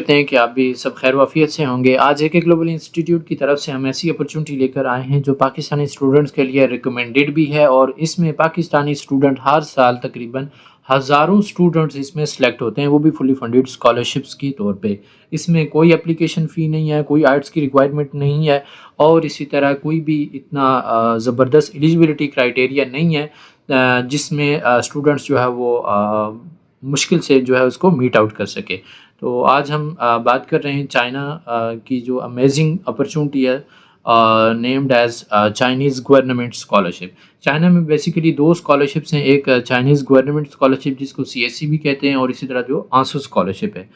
करते हैं कि आप भी सब खैर वाफियत से होंगे। आज एक ग्लोबल इंस्टीट्यूट की तरफ से हम ऐसी अपॉर्चुनिटी लेकर आए हैं जो पाकिस्तानी स्टूडेंट्स के लिए रिकमेंडेड भी है और इसमें पाकिस्तानी स्टूडेंट हर साल तकरीबन हज़ारों स्टूडेंट्स इसमें सेलेक्ट होते हैं, वो भी फुली फंडेड स्कॉलरशिप्स के तौर पे। इसमें कोई एप्लीकेशन फ़ी नहीं है, कोई आर्ट्स की रिक्वायरमेंट नहीं है और इसी तरह कोई भी इतना ज़बरदस्त एलिजिबिलिटी क्राइटेरिया नहीं है जिसमें स्टूडेंट्स जो है वो मुश्किल से जो है उसको मीट आउट कर सके। तो आज हम बात कर रहे हैं चाइना की जो अमेजिंग अपॉर्चुनिटी है named as Chinese government scholarship. China में बेसिकली दो स्कॉलरशिप्स हैं, एक चाइनीज़ गवर्नमेंट स्कॉलरशिप जिसको सीएससी भी कहते हैं और इसी तरह जो आंसू स्कॉलरशिप है।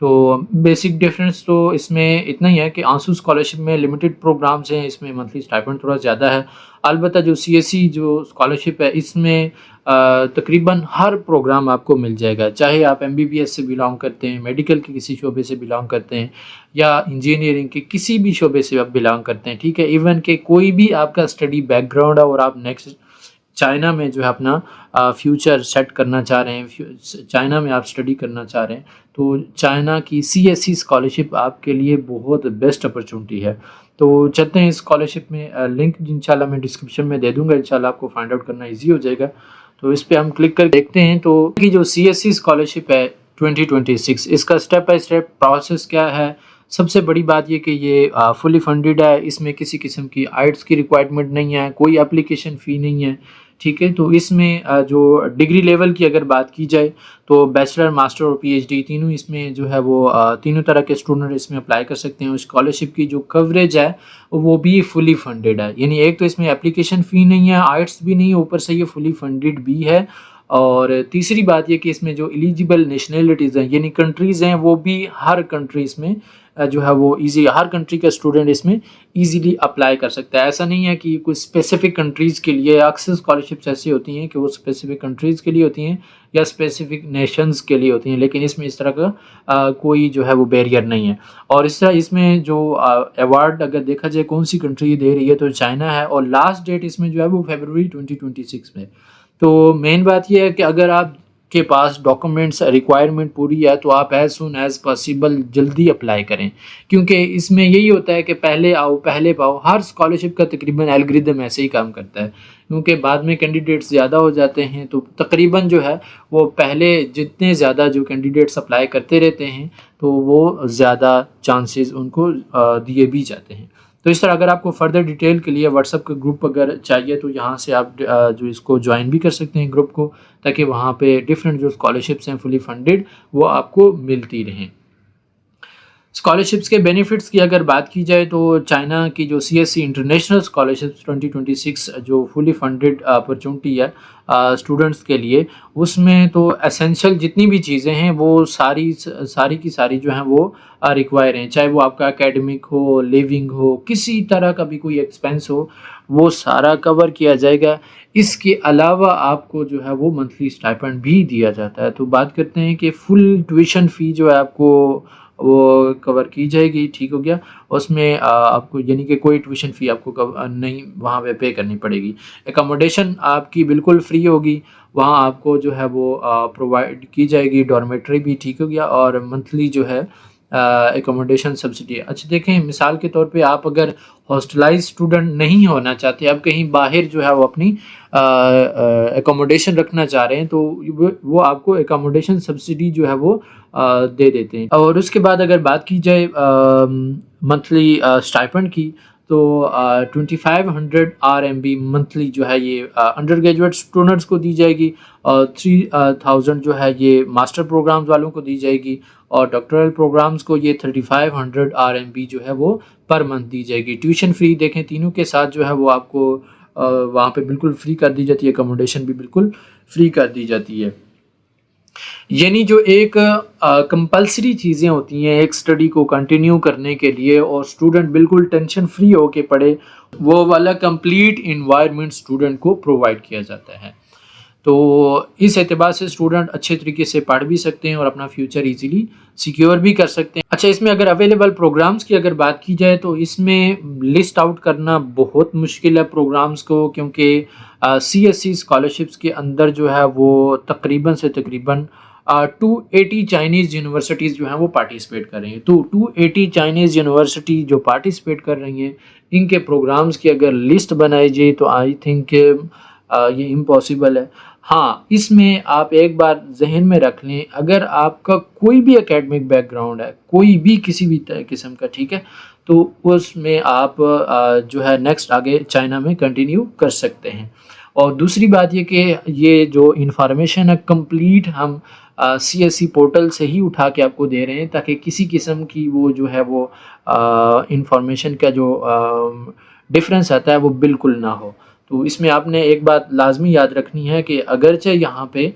तो बेसिक डिफरेंस तो इसमें इतना ही है कि आंसू स्कॉलरशिप में लिमिटेड प्रोग्राम्स हैं, इसमें मंथली स्टाइपेंड थोड़ा ज़्यादा है। अलबत्ता जो सीएससी जो स्कॉलरशिप है इसमें तकरीबन हर प्रोग्राम आपको मिल जाएगा, चाहे आप एमबीबीएस से बिलोंग करते हैं, मेडिकल के किसी शोबे से बिलोंग करते हैं या इंजीनियरिंग के किसी भी शोबे से आप बिलोंग करते हैं, ठीक है। इवन के कोई भी आपका स्टडी बैकग्राउंड है और आप नेक्स्ट चाइना में जो है अपना फ्यूचर सेट करना चाह रहे हैं, चाइना में आप स्टडी करना चाह रहे हैं, तो चाइना की सीएससी स्कॉलरशिप आपके लिए बहुत बेस्ट अपॉर्चुनिटी है। तो चलते हैं इस स्कॉलरशिप में, लिंक इंशाल्लाह मैं डिस्क्रिप्शन में दे दूंगा, इंशाल्लाह आपको फाइंड आउट करना ईजी हो जाएगा। तो इस पर हम क्लिक कर देखते हैं। तो कि जो सीएससी स्कॉलरशिप है 2026, इसका स्टेप बाय स्टेप प्रोसेस क्या है। सबसे बड़ी बात ये कि ये फुली फंडेड है, इसमें किसी किस्म की आइट्स की रिक्वायरमेंट नहीं है, कोई एप्लीकेशन फ़ी नहीं है, ठीक है। तो इसमें जो डिग्री लेवल की अगर बात की जाए तो बैचलर, मास्टर और पीएचडी तीनों इसमें जो है वो तीनों तरह के स्टूडेंट इसमें अप्लाई कर सकते हैं। स्कॉलरशिप की जो कवरेज है वो भी फुली फंडेड है, यानी एक तो इसमें एप्लीकेशन फ़ी नहीं है, आइट्स भी नहीं है, ऊपर से ये फुली फंडेड भी है। और तीसरी बात ये कि इसमें जो एलिजिबल नेशनलिटीज़ हैं यानी कंट्रीज़ हैं वो भी हर कंट्रीज़ में जो है वो ईजी, हर कंट्री का स्टूडेंट इसमें इजीली अप्लाई कर सकता है। ऐसा नहीं है कि कुछ स्पेसिफिक कंट्रीज़ के लिए, अक्सर स्कॉलरशिप्स ऐसी होती हैं कि वो स्पेसिफिक कंट्रीज़ के लिए होती हैं या स्पेसिफिक नेशंस के लिए होती हैं, लेकिन इसमें इस तरह का कोई जो है वो बैरियर नहीं है। और इस तरह इसमें जो अवार्ड अगर देखा जाए कौन सी कंट्री दे रही है तो चाइना है और लास्ट डेट इसमें जो है वो फरवरी 2026 में। तो मेन बात यह है कि अगर आप के पास डॉक्यूमेंट्स रिक्वायरमेंट पूरी है तो आप एज सुन एज पॉसिबल जल्दी अप्लाई करें, क्योंकि इसमें यही होता है कि पहले आओ पहले पाओ। हर स्कॉलरशिप का तकरीबन एल्गोरिदम ऐसे ही काम करता है, क्योंकि बाद में कैंडिडेट्स ज़्यादा हो जाते हैं तो तकरीबन जो है वो पहले जितने ज़्यादा जो कैंडिडेट्स अप्लाई करते रहते हैं तो वो ज़्यादा चांसेस उनको दिए भी जाते हैं। तो इस तरह अगर आपको फर्दर डिटेल के लिए व्हाट्सएप का ग्रुप अगर चाहिए तो यहाँ से आप जो इसको ज्वाइन भी कर सकते हैं ग्रुप को, ताकि वहाँ पे डिफरेंट जो स्कॉलरशिप्स हैं फुली फंडेड वो आपको मिलती रहें। स्कॉलरशिप्स के बेनिफिट्स की अगर बात की जाए तो चाइना की जो सीएससी इंटरनेशनल स्कॉलरशिप्स 2026 जो फुली फंडेड अपॉर्चुनिटी है स्टूडेंट्स के लिए, उसमें तो एसेंशियल जितनी भी चीज़ें हैं वो सारी की सारी जो हैं वो रिक्वायर हैं, चाहे वो आपका एकेडमिक हो, लिविंग हो, किसी तरह का भी कोई एक्सपेंस हो, वो सारा कवर किया जाएगा। इसके अलावा आपको जो है वो मंथली स्टाइपेंड भी दिया जाता है। तो बात करते हैं कि फुल ट्यूशन फ़ी जो है आपको वो कवर की जाएगी, ठीक हो गया। उसमें आपको यानी कि कोई ट्यूशन फ़ी आपको नहीं वहाँ पे पे करनी पड़ेगी। एकोमोडेशन आपकी बिल्कुल फ्री होगी, वहाँ आपको जो है वो प्रोवाइड की जाएगी, डॉर्मेट्री भी, ठीक हो गया। और मंथली जो है एकोमोडेशन सब्सिडी। अच्छा देखें, मिसाल के तौर पे आप अगर हॉस्टलाइज स्टूडेंट नहीं होना चाहते, आप कहीं बाहर जो है वो अपनी एकोमोडेशन रखना चाह रहे हैं तो वो आपको एकोमोडेशन सब्सिडी जो है वो दे देते हैं। और उसके बाद अगर बात की जाए मंथली स्टाइपेंड की तो 2500 RMB मंथली जो है ये अंडर ग्रेजुएट स्टूडेंट्स को दी जाएगी और 3000 जो है ये मास्टर प्रोग्राम्स वालों को दी जाएगी और डॉक्टरल प्रोग्राम्स को ये 3500 RMB जो है वो पर मंथ दी जाएगी। ट्यूशन फ्री देखें तीनों के साथ जो है वो आपको वहाँ पे बिल्कुल फ्री कर दी जाती है, अकोमोडेशन भी बिल्कुल फ्री कर दी जाती है। यानी जो एक कंपल्सरी चीज़ें होती हैं एक स्टडी को कंटिन्यू करने के लिए और स्टूडेंट बिल्कुल टेंशन फ्री होके पढ़े, वो वाला कंप्लीट इन्वायरमेंट स्टूडेंट को प्रोवाइड किया जाता है। तो इस एतबार से स्टूडेंट अच्छे तरीके से पढ़ भी सकते हैं और अपना फ्यूचर इजीली सिक्योर भी कर सकते हैं। अच्छा, इसमें अगर अवेलेबल प्रोग्राम्स की अगर बात की जाए तो इसमें लिस्ट आउट करना बहुत मुश्किल है प्रोग्राम्स को, क्योंकि सीएससी स्कॉलरशिप्स के अंदर जो है वो तकरीबन से तकरीबन 280 चाइनीज़ यूनिवर्सिटीज़ जो हैं वो पार्टिसिपेट कर रही हैं। तो 280 चाइनीज़ यूनिवर्सिटी जो पार्टिसिपेट कर रही हैं, इनके प्रोग्राम्स की अगर लिस्ट बनाई जाए तो आई थिंक ये इम्पॉसिबल है। हाँ, इसमें आप एक बात ज़हन में रख लें, अगर आपका कोई भी एकेडमिक बैकग्राउंड है, कोई भी किसी भी किस्म का, ठीक है, तो उसमें आप जो है नेक्स्ट आगे चाइना में कंटिन्यू कर सकते हैं। और दूसरी बात ये कि ये जो इन्फॉर्मेशन है कंप्लीट हम सीएससी पोर्टल से ही उठा के आपको दे रहे हैं, ताकि किसी किस्म की वो जो है वो इन्फॉर्मेशन का जो डिफरेंस आता है वो बिल्कुल ना हो। तो इसमें आपने एक बात लाजमी याद रखनी है कि अगरचे यहाँ पे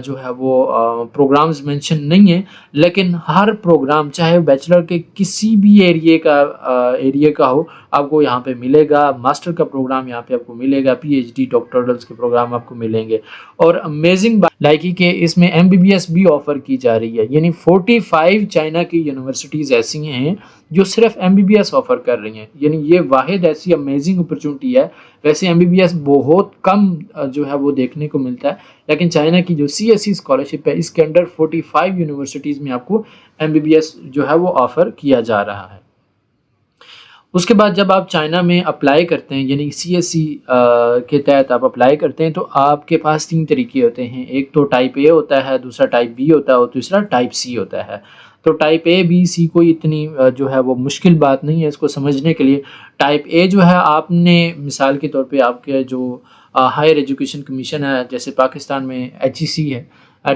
जो है वो प्रोग्राम्स मेंशन नहीं है, लेकिन हर प्रोग्राम चाहे बैचलर के किसी भी एरिया का हो, आपको यहाँ पे मिलेगा। मास्टर का प्रोग्राम यहाँ पे आपको मिलेगा, पीएचडी डॉक्टरल्स के प्रोग्राम आपको मिलेंगे। और अमेजिंग बात लाइकी कि इसमें एमबीबीएस भी ऑफ़र की जा रही है, यानी 45 चाइना की यूनिवर्सिटीज़ ऐसी हैं जो सिर्फ एमबीबीएस ऑफ़र कर रही हैं, यानी ये वाहिद ऐसी अमेजिंग अपॉर्चुनिटी है। वैसे एमबीबीएस बहुत कम जो है वो देखने को मिलता है, लेकिन चाइना की जो सीएससी स्कॉलरशिप है इसके अंडर 45 यूनिवर्सिटीज़ में आपको एमबीबीएस जो है वो ऑफ़र किया जा रहा है। उसके बाद जब आप चाइना में अप्लाई करते हैं, यानी सीएससी के तहत आप अप्लाई करते हैं, तो आपके पास 3 तरीके होते हैं। एक तो टाइप ए होता है, दूसरा टाइप बी होता है और तीसरा टाइप सी होता है। तो टाइप ए बी सी कोई इतनी जो है वो मुश्किल बात नहीं है इसको समझने के लिए। टाइप ए जो है, आपने मिसाल के तौर पे आपके जो हायर एजुकेशन कमीशन है, जैसे पाकिस्तान में एचईसी है,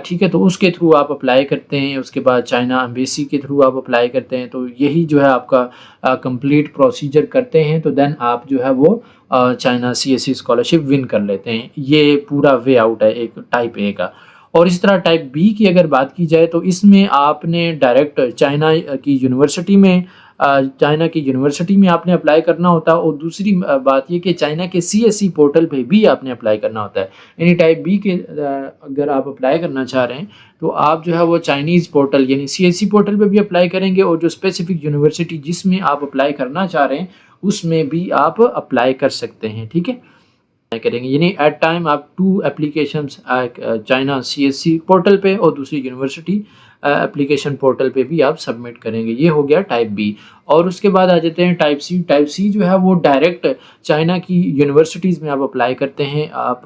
ठीक है, तो उसके थ्रू आप अप्लाई करते हैं। उसके बाद चाइना एम्बेसी के थ्रू आप अप्लाई करते हैं। तो यही जो है आपका कंप्लीट प्रोसीजर करते हैं, तो देन आप जो है वो चाइना सीएससी स्कॉलरशिप विन कर लेते हैं। ये पूरा वे आउट है एक टाइप ए का। और इस तरह टाइप बी की अगर बात की जाए, तो इसमें आपने डायरेक्ट चाइना की यूनिवर्सिटी में आपने अप्लाई करना होता है। और दूसरी बात ये कि चाइना के सीएससी पोर्टल पे भी आपने अप्लाई करना होता है। यानी टाइप बी के अगर आप अप्लाई करना चाह रहे हैं, तो आप जो है वो चाइनीज़ पोर्टल यानी सीएससी पोर्टल पे भी अप्लाई करेंगे, और जो स्पेसिफिक यूनिवर्सिटी जिसमें आप अप्लाई करना चाह रहे हैं उसमें भी आप अप्लाई कर सकते हैं, ठीक है, करेंगे। यानी एट टाइम आप 2 एप्लीकेशंस चाइना सीएससी पोर्टल पे और दूसरी यूनिवर्सिटी एप्लीकेशन पोर्टल पे भी आप सबमिट करेंगे। ये हो गया टाइप बी। और उसके बाद आ जाते हैं टाइप सी। टाइप सी जो है वो डायरेक्ट चाइना की यूनिवर्सिटीज़ में आप अप्लाई करते हैं। आप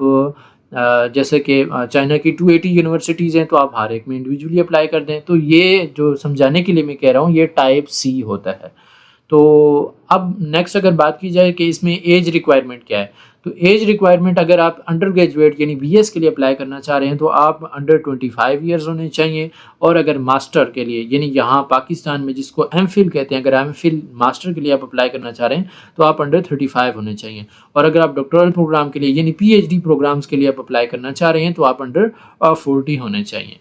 जैसे कि चाइना की 280 यूनिवर्सिटीज़ हैं, तो आप हर एक में इंडिविजुअली अप्लाई कर दें। तो ये जो समझाने के लिए मैं कह रहा हूँ, ये टाइप सी होता है। तो अब नेक्स्ट अगर बात की जाए कि इसमें एज रिक्वायरमेंट क्या है, तो एज रिक्वायरमेंट अगर आप अंडर ग्रेजुएट यानी बीएस के लिए अप्लाई करना चाह रहे हैं, तो आप अंडर 25 ईयर्स होने चाहिए। और अगर मास्टर के लिए, यानी यहाँ पाकिस्तान में जिसको एमफिल कहते हैं, अगर एमफिल मास्टर के लिए आप अप्लाई करना चाह रहे हैं, तो आप अंडर 35 होने चाहिए। और अगर आप डॉक्टरल प्रोग्राम के लिए यानी पीएचडी प्रोग्राम्स के लिए आप अप्लाई करना चाह रहे हैं, तो आप अंडर 40 होने चाहिए।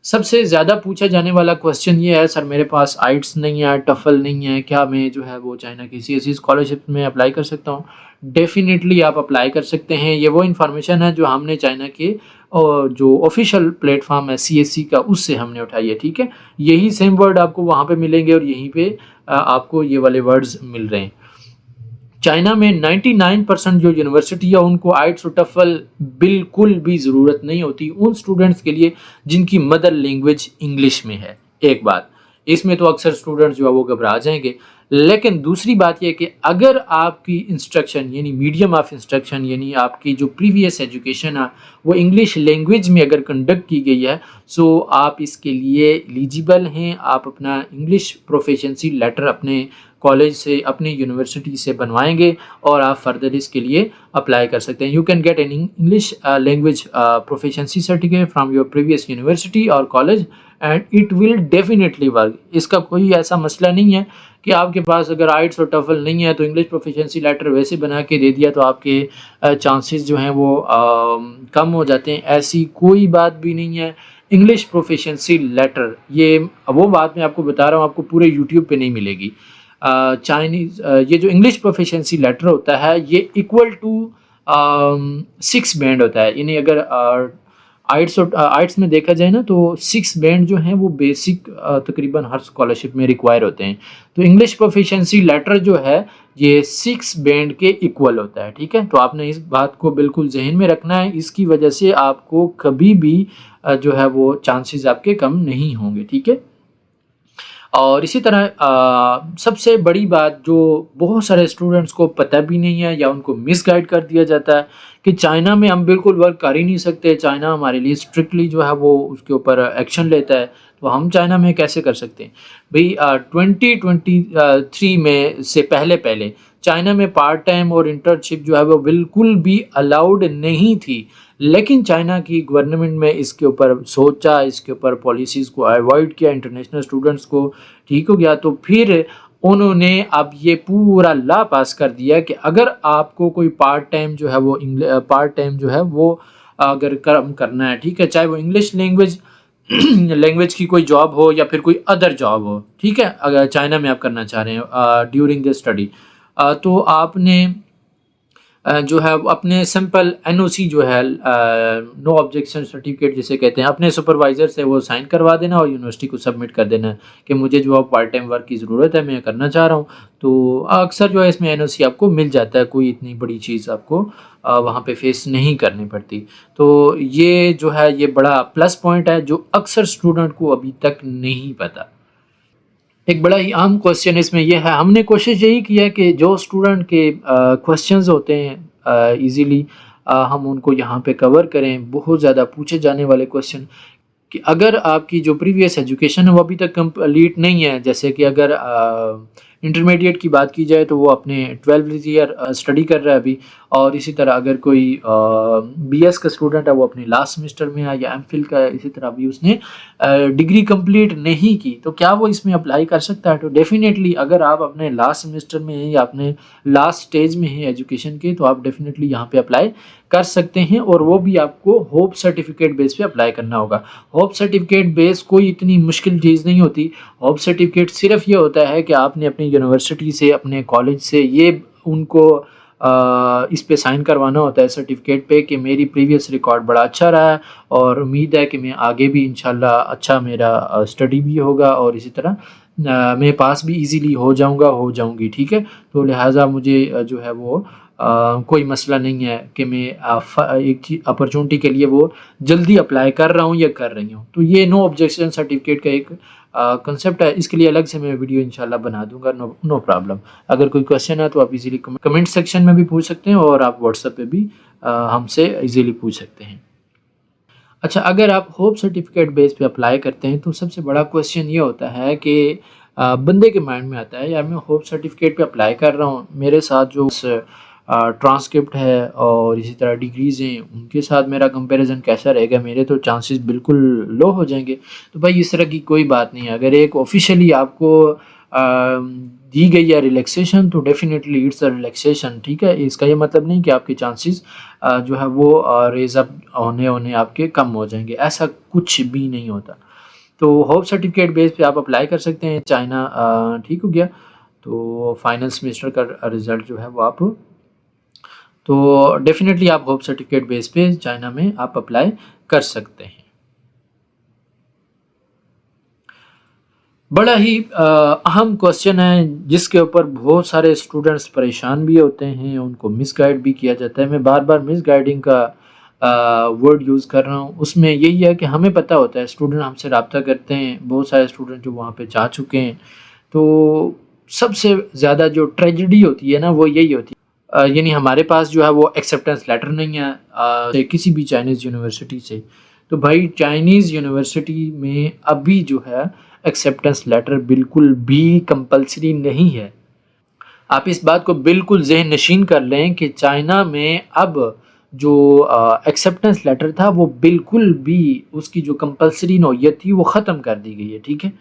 सबसे ज़्यादा पूछा जाने वाला क्वेश्चन ये है, सर मेरे पास आइट्स नहीं है, टफल नहीं है, क्या मैं जो है वो चाइना की सीएससी स्कॉलरशिप में अप्लाई कर सकता हूँ? डेफिनेटली आप अप्लाई कर सकते हैं। ये वो इन्फॉर्मेशन है जो हमने चाइना के जो ऑफिशियल प्लेटफॉर्म है सीएससी का, उससे हमने उठाई है, ठीक है। यही सेम वर्ड आपको वहाँ पे मिलेंगे और यहीं पे आपको ये वाले वर्ड्स मिल रहे हैं। चाइना में 99% जो यूनिवर्सिटी है उनको आइट्स और टफल बिल्कुल भी ज़रूरत नहीं होती उन स्टूडेंट्स के लिए जिनकी मदर लैंग्वेज इंग्लिश में है। एक बात इसमें तो अक्सर स्टूडेंट्स जो है वो घबरा जाएंगे। लेकिन दूसरी बात यह कि अगर आपकी इंस्ट्रक्शन यानी मीडियम ऑफ इंस्ट्रक्शन यानी आपकी जो प्रीवियस एजुकेशन है वो इंग्लिश लैंग्वेज में अगर कंडक्ट की गई है, सो आप इसके लिए एलिजिबल हैं। आप अपना इंग्लिश प्रोफिशिएंसी लेटर अपने कॉलेज से, अपनी यूनिवर्सिटी से बनवाएंगे और आप फर्दर इसके लिए अप्लाई कर सकते हैं। You can get an English language proficiency certificate from your previous university और college and it will definitely work. इसका कोई ऐसा मसला नहीं है कि आपके पास अगर आइट्स और टफल नहीं है तो इंग्लिश प्रोफिशिएंसी लेटर वैसे बना के दे दिया तो आपके चांसेस जो हैं वो कम हो जाते हैं। ऐसी कोई बात भी नहीं है। इंग्लिश प्रोफिशिएंसी लेटर, ये वो बात मैं आपको बता रहा हूँ, आपको पूरे यूट्यूब पे नहीं मिलेगी। चाइनीज़ ये जो इंग्लिश प्रोफिशिएंसी लेटर होता है ये इक्वल टू 6 बैंड होता है। यानी अगर आइट्स में देखा जाए ना तो 6 बैंड जो हैं वो बेसिक तकरीबन हर स्कॉलरशिप में रिक्वायर होते हैं। तो इंग्लिश प्रोफिशिएंसी लेटर जो है ये 6 बैंड के इक्वल होता है, ठीक है? तो आपने इस बात को बिल्कुल ज़हन में रखना है, इसकी वजह से आपको कभी भी जो है वो चांसेस आपके कम नहीं होंगे, ठीक है? और इसी तरह सबसे बड़ी बात जो बहुत सारे स्टूडेंट्स को पता भी नहीं है या उनको मिसगाइड कर दिया जाता है कि चाइना में हम बिल्कुल वर्क कर ही नहीं सकते, चाइना हमारे लिए स्ट्रिक्टली जो है वो उसके ऊपर एक्शन लेता है, तो हम चाइना में कैसे कर सकते हैं? भई 2023 में से पहले पहले चाइना में पार्ट टाइम और इंटर्नशिप जो है वो बिल्कुल भी अलाउड नहीं थी। लेकिन चाइना की गवर्नमेंट में इसके ऊपर सोचा, इसके ऊपर पॉलिसीज़ को अवॉइड किया, इंटरनेशनल स्टूडेंट्स को ठीक हो गया, तो फिर उन्होंने अब ये पूरा लॉ पास कर दिया कि अगर आपको कोई पार्ट टाइम जो है वो पार्ट टाइम जो है वो अगर काम करना है, ठीक है? चाहे वो इंग्लिश लैंग्वेज लैंग्वेज की कोई जॉब हो या फिर कोई अदर जॉब हो, ठीक है? अगर चाइना में आप करना चाह रहे हैं ड्यूरिंग द स्टडी तो आपने जो है वो अपने सिंपल एनओसी जो है नो ऑब्जेक्शन सर्टिफिकेट जिसे कहते हैं, अपने सुपरवाइज़र से वो साइन करवा देना और यूनिवर्सिटी को सबमिट कर देना कि मुझे जो है पार्ट टाइम वर्क की ज़रूरत है, मैं करना चाह रहा हूँ। तो अक्सर जो है इसमें एनओसी आपको मिल जाता है, कोई इतनी बड़ी चीज़ आपको वहाँ पे फेस नहीं करनी पड़ती। तो ये जो है ये बड़ा प्लस पॉइंट है जो अक्सर स्टूडेंट को अभी तक नहीं पता। एक बड़ा ही आम क्वेश्चन इसमें ये है, हमने कोशिश यही की है कि जो स्टूडेंट के क्वेश्चंस होते हैं इजीली हम उनको यहाँ पे कवर करें। बहुत ज़्यादा पूछे जाने वाले क्वेश्चन कि अगर आपकी जो प्रीवियस एजुकेशन है वो अभी तक कंप्लीट नहीं है, जैसे कि अगर इंटरमीडिएट की बात की जाए तो वो अपने 12th ईयर स्टडी कर रहा है अभी, और इसी तरह अगर कोई बीएस का स्टूडेंट है वो अपने लास्ट सेमेस्टर में है या एमफिल का है, इसी तरह अभी उसने डिग्री कंप्लीट नहीं की, तो क्या वो इसमें अप्लाई कर सकता है? तो डेफिनेटली अगर आप अपने लास्ट सेमेस्टर में हैं या अपने लास्ट स्टेज में हैं एजुकेशन के, तो आप डेफिनेटली यहाँ पे अप्लाई कर सकते हैं, और वो भी आपको होप सर्टिफिकेट बेस पे अप्लाई करना होगा। होप सर्टिफिकेट बेस कोई इतनी मुश्किल चीज़ नहीं होती। होप सर्टिफिकेट सिर्फ ये होता है कि आपने अपनी यूनिवर्सिटी से, अपने कॉलेज से ये उनको इस पे साइन करवाना होता है सर्टिफिकेट पे कि मेरी प्रीवियस रिकॉर्ड बड़ा अच्छा रहा है और उम्मीद है कि मैं आगे भी इंशाल्लाह अच्छा मेरा स्टडी भी होगा और इसी तरह मैं पास भी इजीली हो जाऊंगा, हो जाऊंगी, ठीक है? तो लिहाजा मुझे जो है वो कोई मसला नहीं है कि मैं एक चीज अपॉर्चुनिटी के लिए वो जल्दी अप्लाई कर रहा हूँ या कर रही हूँ। तो ये नो ऑब्जेक्शन सर्टिफिकेट का एक कंसेप्ट है, इसके लिए अलग से मैं वीडियो इंशाल्लाह बना दूंगा, नो प्रॉब्लम। अगर कोई क्वेश्चन है तो आप इजीली कमेंट सेक्शन में भी पूछ सकते हैं और आप व्हाट्सएप पे भी हमसे इजीली पूछ सकते हैं। अच्छा, अगर आप होप सर्टिफिकेट बेस पे अप्लाई करते हैं तो सबसे बड़ा क्वेश्चन ये होता है कि बंदे के माइंड में आता है यार मैं होप सर्टिफिकेट पे अप्लाई कर रहा हूँ, मेरे साथ जो ट्रांसक्रिप्ट है और इसी तरह डिग्रीज़ हैं उनके साथ मेरा कंपैरिजन कैसा रहेगा, मेरे तो चांसेस बिल्कुल लो हो जाएंगे। तो भाई इस तरह की कोई बात नहीं है। अगर एक ऑफिशियली आपको दी गई है रिलैक्सेशन तो डेफिनेटली इट्स अ रिलैक्सेशन, ठीक है? इसका ये मतलब नहीं कि आपके चांसेस जो है वो रेज अप होने होने आपके कम हो जाएंगे, ऐसा कुछ भी नहीं होता। तो होप सर्टिफिकेट बेस पे आप अप्लाई कर सकते हैं चाइना, ठीक हो गया? तो फाइनल सेमेस्टर का रिज़ल्ट जो है वो आप, तो डेफिनेटली आप होप सर्टिफिकेट बेस पे चाइना में आप अप्लाई कर सकते हैं। बड़ा ही अहम क्वेश्चन है जिसके ऊपर बहुत सारे स्टूडेंट्स परेशान भी होते हैं, उनको मिसगाइड भी किया जाता है। मैं बार बार मिसगाइडिंग का वर्ड यूज़ कर रहा हूँ। उसमें यही है कि हमें पता होता है, स्टूडेंट हमसे रब्ता करते हैं, बहुत सारे स्टूडेंट जो वहाँ पे जा चुके हैं, तो सबसे ज़्यादा जो ट्रेजेडी होती है ना वो यही होती है, यानी हमारे पास जो है वो एक्सेप्टेंस लेटर नहीं है किसी भी चाइनीज़ यूनिवर्सिटी से। तो भाई चाइनीज़ यूनिवर्सिटी में अभी जो है एक्सेप्टेंस लेटर बिल्कुल भी कंपल्सरी नहीं है। आप इस बात को बिल्कुल ज़हन नशीन कर लें कि चाइना में अब जो एक्सेप्टेंस लेटर था वो बिल्कुल भी उसकी जो कंपल्सरी नौयत थी वो ख़त्म कर दी गई है, ठीक है?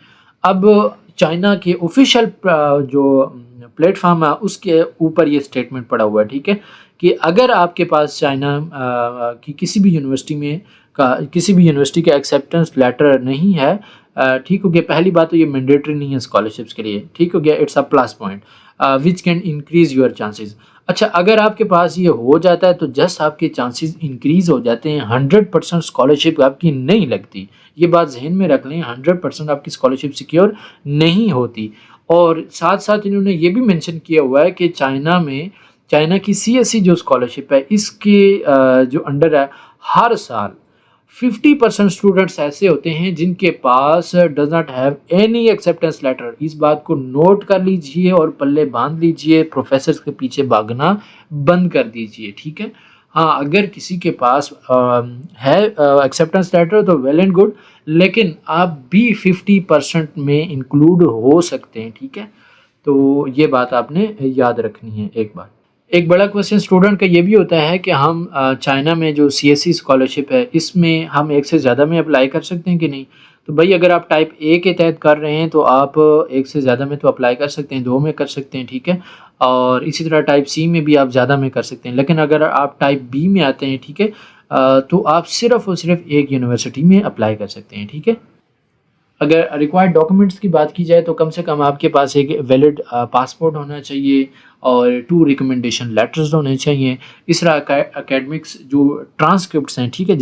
अब चाइना के ऑफिशियल जो प्लेटफॉर्म है उसके ऊपर ये स्टेटमेंट पड़ा हुआ है, ठीक है? कि अगर आपके पास चाइना की किसी भी यूनिवर्सिटी में किसी भी यूनिवर्सिटी का एक्सेप्टेंस लेटर नहीं है, ठीक हो गया? पहली बात तो ये मैंडेटरी नहीं है स्कॉलरशिप्स के लिए, ठीक हो गया? It's a plus point which can increase your chances. अच्छा, अगर आपके पास ये हो जाता है तो जस्ट आपके चांसेस इंक्रीज़ हो जाते हैं, 100% स्कॉलरशिप आपकी नहीं लगती। ये बात ज़हन में रख लें, 100% आपकी स्कॉलरशिप सिक्योर नहीं होती। और साथ-साथ इन्होंने ये भी मेंशन किया हुआ है कि चाइना की सीएससी जो स्कॉलरशिप है, इसके जो अंडर है, हर साल 50% स्टूडेंट्स ऐसे होते हैं जिनके पास does not have any acceptance letter. इस बात को नोट कर लीजिए और पल्ले बांध लीजिए, प्रोफेसर्स के पीछे भागना बंद कर दीजिए, ठीक है। हाँ, अगर किसी के पास है एक्सेप्टेंस लेटर तो वेल एंड गुड, लेकिन आप भी 50% में इंक्लूड हो सकते हैं, ठीक है। तो ये बात आपने याद रखनी है एक बात। एक बड़ा क्वेश्चन स्टूडेंट का ये भी होता है कि हम चाइना में जो सीएससी स्कॉलरशिप है, इसमें हम एक से ज़्यादा में अप्लाई कर सकते हैं कि नहीं? तो भई अगर आप टाइप ए के तहत कर रहे हैं तो आप एक से ज़्यादा में तो अप्लाई कर सकते हैं, 2 में कर सकते हैं, ठीक है? और इसी तरह टाइप सी में भी आप ज़्यादा में कर सकते हैं। लेकिन अगर आप टाइप बी में आते हैं, ठीक है? तो आप सिर्फ़ और सिर्फ़ एक यूनिवर्सिटी में अप्लाई कर सकते हैं, ठीक है? अगर रिक्वायर्ड डॉक्यूमेंट्स की बात की जाए तो कम से कम आपके पास एक वैलिड पासपोर्ट होना चाहिए और 2 रिकमेंडेशन लेटर्स होने चाहिए। इस तरह एकेडमिक्स जो ट्रांसक्रिप्ट्स हैं, ठीक है?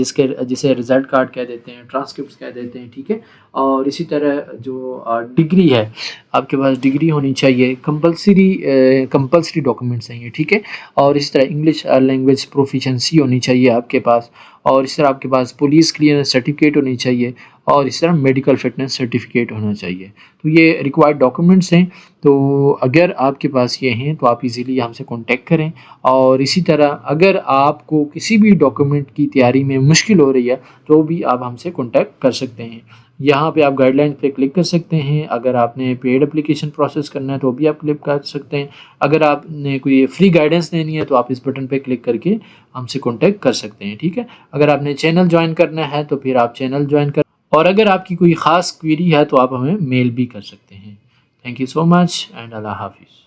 जिसे रिज़ल्ट कार्ड कह देते हैं, ट्रांसक्रिप्ट्स कह देते हैं, ठीक है? और इसी तरह जो डिग्री है, आपके पास डिग्री होनी चाहिए, कंपल्सरी डॉक्यूमेंट्स हैं ये, ठीक है? और इसी तरह इंग्लिश लैंग्वेज प्रोफिशिएंसी होनी चाहिए आपके पास, और इस तरह आपके पास पुलिस क्लियरेंस सर्टिफिकेट होनी चाहिए, और इस तरह मेडिकल फिटनेस सर्टिफिकेट होना चाहिए। तो ये रिक्वायर्ड डॉक्यूमेंट्स हैं। तो अगर आपके पास ये हैं तो आप इजीली हमसे कांटेक्ट करें। और इसी तरह अगर आपको किसी भी डॉक्यूमेंट की तैयारी में मुश्किल हो रही है तो भी आप हमसे कांटेक्ट कर सकते हैं। यहाँ पे आप गाइडलाइंस पे क्लिक कर सकते हैं। अगर आपने पेड एप्लीकेशन प्रोसेस करना है तो भी आप क्लिक कर सकते हैं। अगर आपने कोई फ्री गाइडेंस लेनी है तो आप इस बटन पे क्लिक करके हमसे कांटेक्ट कर सकते हैं, ठीक है। अगर आपने चैनल ज्वाइन करना है तो फिर आप चैनल ज्वाइन कर, और अगर आपकी कोई ख़ास क्वेरी है तो आप हमें मेल भी कर सकते हैं। Thank you so much and अल्लाह हाफ़िज़।